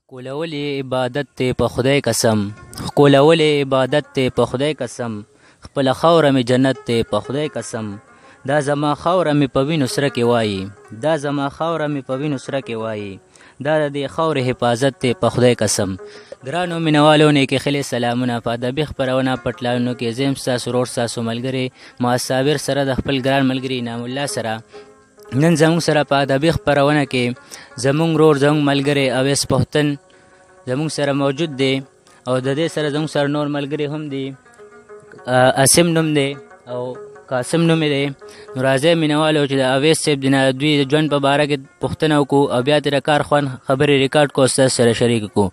ښکلول یې عبادت دی په خدای قسم، ښکلول یې عبادت دی په خدای قسم، خپله خاوره مې جنت دی په خدای قسم. دا زما خاوره مې په وینو سره کې وایي، دا زما خاوره مې په وینو سره کې وایي، دا د دې خاورې حفاظت دی په خدای قسم. ګرانو مینوالو نیکې خیلې سلامونه. په ادبي خپرونه پټلانو کې زه یم ستاسو ورور ستاسو ملګری معاذ صابر سره د خپل ګران ملګري انعام الله سره. نن زموږ سره په ادبي خپرونه کې زموږ ورور زموږ ملګری اویس پښتون زموږ سره موجود دی، او د دې سره زموږ سره نور ملګري هم دي. اسم نوم دی او قاسم نوم دی. نو راځئ مینوالو چې د اویس صاحب د دوی د ژوند په باره کې پوښتنه وکړو او بیا ترې کار خوند خبرې ریکارډ کړو ستاسو سره شریک کړو.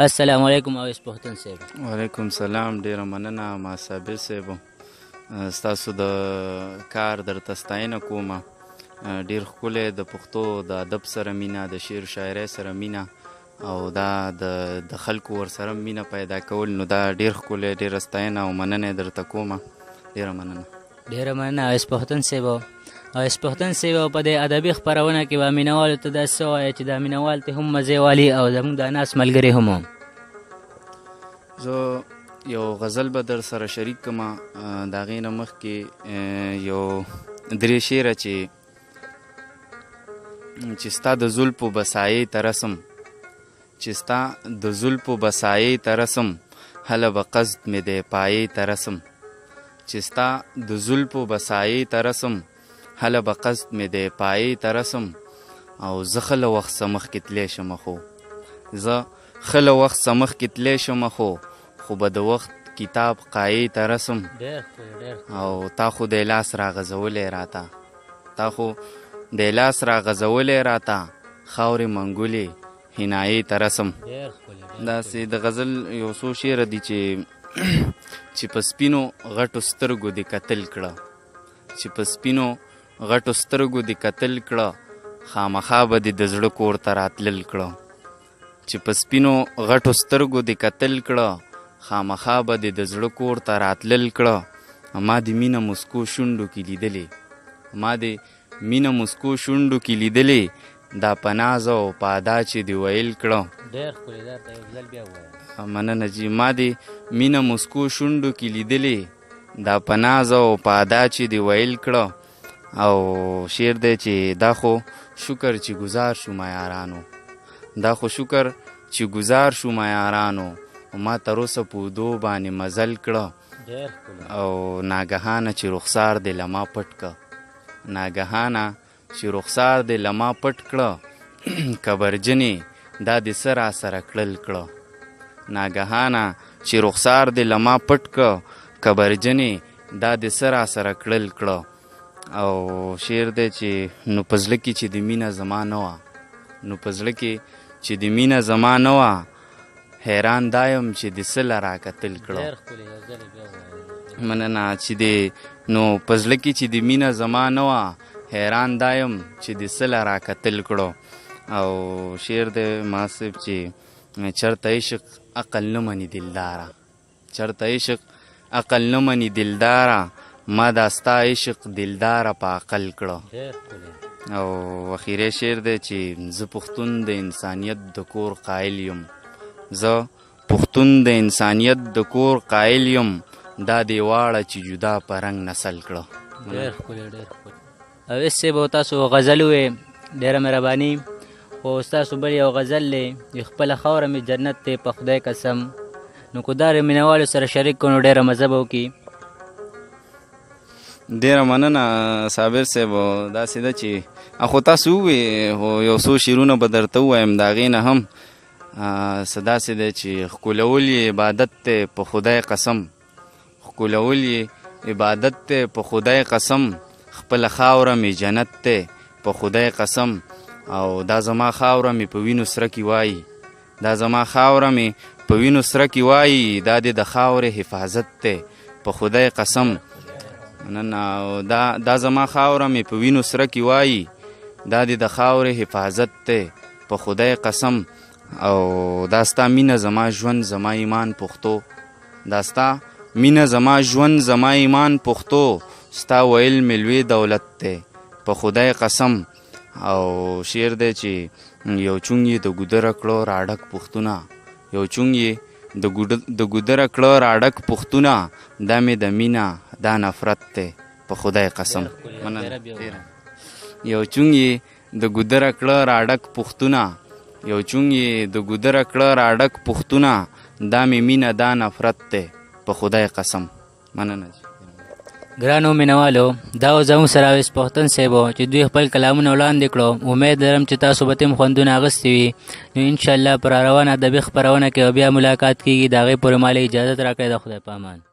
السلام علیکم اویس پښتون صاحب. وعلیکم سلام. ډېره مننه معاذ صابر صاحب، ستاسو د کار درته ستاینه کومه. ډېر ښکلی د پښتو د ادب سره مینه، د شعر و شاعرۍ سره مینه او دا د خلکو ورسره مینه پیدا کول، نو دا ډېر ښکلی، ډېره ستاینه او مننه یې درته کومه. ډېره مننه. ډېره مننه اویس پښتون صاحب. اویس پښتون صاحب په دې ادبي خپرونه کې به مینوالو ته داسې ووایه چې دا مینوال ته هم مزې والي او زموږ د ناست ملګري هم. زه یو غزل به در سره شریک کړم. د هغې نه مخکې یو درې شعره چې ستا د زلفو بسایې ته رسم، چې ستا د زلفو بسایې ته رسم، هله به قصد مې دی پایې ته رسم، چې ستا د زلفو بسایې ته رسم، هله به قصد مې دی پایې ته رسم. او زه ښه له وخت څه مخکې تلی شم، خو زه ښه له وخت څه مخکې تلی شم، خو به د وخت کتاب قایې ته رسم. او تا خو د لاس راغځولی راته، تا خو د لاس راغځولی راته، خاورې منګولې حنایې ته رسم. داسې د غزل یو څو شعره دي چې په سپینو غټو سترګو دې کتل کړه، چې په سپینو غټو سترګو دې کتل کړه، خامخا به دې د زړه کور ته راتلل کړه، چې په سپینو غټو سترګو دې کتل کړه، خامخا به دې د زړه کور ته راتلل کړه. ما دې مینه مسکو شونډو کې لیدلې، ما دې مینه مسکو شونډو کې لیدلې، دا په ناز او په ادا چې دې ویل کړه. مننه جي. ما دې مینه مسکو شونډو کې لیدلې، دا په ناز او په ادا چې دې ویل کړه. او شعر دی چې دا خو شکر چې گزار شو ما یارانو، دا خو شکر چې گزار شو ما یارانو، ما تر اوسه په اوږدو باندې مزل کړه. او ناګهانه چې رخسار دې له ما پټ کړه، ناګهانه چې رخسار دې له ما پټ کړه، کبرجنې دا دې څه را سره کړل کړه، ناګهانه چې رخسار دې له ما پټ کړه، کبرجنې دا دې څه را سره کړل کړه. او شعر دی چې نو په زړه کې چې د مینه زما نه وه، نو په زړه کې چې د مینه زما نه وه، حیران دا یم چې د څه له راکتل کړه. مننه. چې د نو په زړه کې چې د مینه زما نه وه، حیران دا یم چې د څه له راکتل کړو. او شعر دی ماسب چې چرته عشق عقل نه مني دلداره، چرته عشق عقل نه مني دلداره، ما دا ستا عشق دلداره په عقل کړه. او اخیری شعر دی چې زه پښتون د انسانیت د کور قایل یم، زه پښتون د انسانیت د کور قایل یم، دا دی واړه چې جدا په رنګ نسل کړه. اویس صاحب تاسو غزل وې، ډېره مهرباني. خو ستاسو بل یو غزل دی خپله خاوره مې جنت دی په خدای قسم، نو که دا مینوالو سره شریک کړو نو ډېره مزه به وکړي. ډېره مننه صابر صاحب. داسې ده چې خو تاسو ووې، خو یو څو شعرونه به درته ووایم د هغې نه هم. څه داسې دی چې ښکلول یې عبادت دی په خدای قسم، ښکلول یې عبادت دی په خدای قسم، خپله خاوره مې جنت دی په خدای قسم. او دا زما خاوره مې په وینو سره کې وایي، دا زما خاوره مې په وینو سره کې وایي، دا دې د خاورې حفاظت دی په خدای قسم. او دا زما خاوره مې په وینو سره کې وایي، دا دې د خاورې حفاظت دی په خدای قسم. او دا ستا مینه زما ژوند زما ایمان پښتو، دا ستا مینه زما ژوند زما ایمان پښتو، ستا ویل مې لوی دولت دی په خدای قسم. او شعر دی چې یو چونګ یې د ګودره کړه راډک پښتونه یو چونګ یې د ګودره کړه راډک پښتونه دا مې د مینا دا نفرت دی په خدای قسم یو چونګ یې د ګودره کړه راډک پښتونه یو چونګ یې د ګودره کړه راډک پښتونه دا مې مینا دا نفرت دی په خدای قسم. مننه. ګرانو مینوالو، دا و زموږ سره اویس پښتون صاحب چې دوی خپل کلامونه وړاندې کړو. امید لرم چې تاسو به هم خوندونه اخیستي وي. نو انشاءالله پر روانه ادبي خپرونه کې بیا ملاقات کیږي. د هغې پورې مالې اجازت راکړئ. د خدای په امان.